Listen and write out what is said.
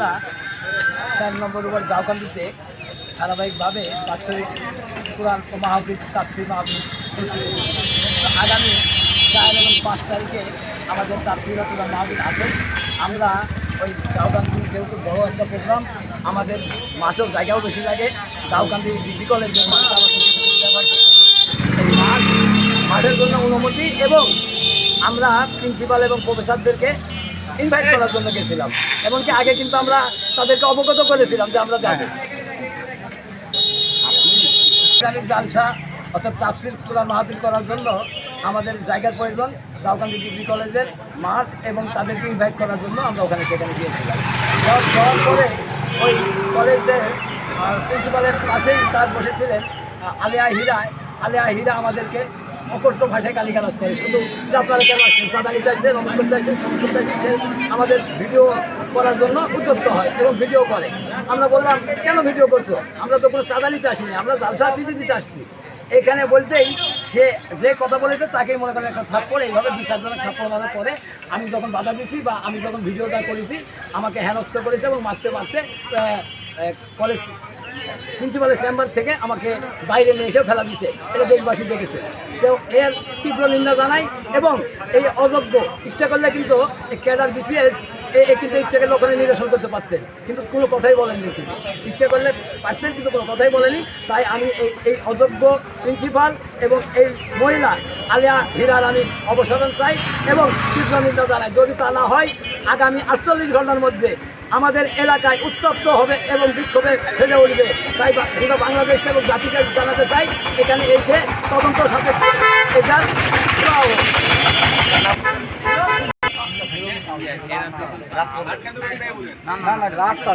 আমরা 4 নম্বর ওয়ার্ড গাঁওকান্দিতে ধারাবাহিকভাবে বাৎসরিক কোরআন ও মাহফিল তাফসীর মাহফিল অনুষ্ঠিত করি। আগামী 4 এবং 5 তারিখে আমাদের তাফসীর ও কোরআন মাহফিল আছে। আমরা ওই গাঁওকান্দি যেহেতু বড় একটা প্রোগ্রাম, আমাদের মাঠেও জায়গাও বেশি লাগে। গাঁওকান্দি ডিগ্রি কলেজের মাঠ আমাদের ব্যবহার করতে এই মাঠের জন্য অনুমতি এবং আমরা প্রিন্সিপাল এবং প্রফেসরদেরকে ইনভাইট করার জন্য গেছিলাম। এমনকি আগে কিন্তু আমরা তাদেরকে অবগত করেছিলাম যে আমরা যাব। ইসলামিক জালসা অর্থাৎ তাফসীর কোরআন মাহফিল করার জন্য আমাদের জায়গার প্রয়োজন। গাঁওকান্দি ডিগ্রি কলেজের মাঠ এবং তাদেরকে ইনভাইট করার জন্য আমরা সেখানে গিয়েছিলাম। যাওয়ার পরে ওই কলেজের প্রিন্সিপালের পাশেই তার বসেছিলেন আলিয়া হিরা আমাদেরকে অকট্য ভাষায় গালিগালাজ করে, শুধু যে আপনারা কেন আসছেন, চাঁদা নিতে আসছেন, অমুক করতে আসছেন, সমুক করতে আসছেন, সে আমাদের ভিডিও করার জন্য উদ্যুক্ত হয় এবং ভিডিও করে। আমরা বললাম, কেন ভিডিও করছো? আমরা তো কোনো চাঁদা নিতে আসিনি, আমরা জালসা দিতে আসছি। এখানে বলতেই সে যে কথা বলেছে তাকেই মনে করেন একটা থাপ্পড়, এইভাবে 2-4 জনের থাপ্পড় মারার পরে আমি যখন বাধা দিছি বা আমি যখন ভিডিওটা করেছি আমাকে হেনস্থ করেছে এবং মারতে কলেজ প্রিন্সিপালের চেম্বার থেকে আমাকে বাইরে নিয়ে এসে ফেলা দিছে। এটা দেশবাসী দেখেছে। তো এর তীব্র নিন্দা জানাই এবং এই অযোগ্য ইচ্ছা করলে কিন্তু এই ক্যাডার বিসিএস কিন্তু ইচ্ছা করলে ওখানে নিরসন করতে পারতেন, কিন্তু কোনো কথাই বলেননি। তিনি ইচ্ছা করলে পারতেন কিন্তু কোনো কথাই বলেনি। তাই আমি এই অযোগ্য প্রিন্সিপাল এবং এই মহিলা আলিয়া হিরার আমি অবসরণ চাই এবং তীব্র নিন্দা জানাই। যদি তা না হয় আগামী 48 ঘন্টার মধ্যে আমাদের এলাকায় উত্তপ্ত হবে এবং বিক্ষোভে ফেলে উঠবে। তাই গোটা বাংলাদেশ এবং জাতিকে জানাতে চাই, এখানে এসে তদন্ত সাপেক্ষে এটা রাস্তা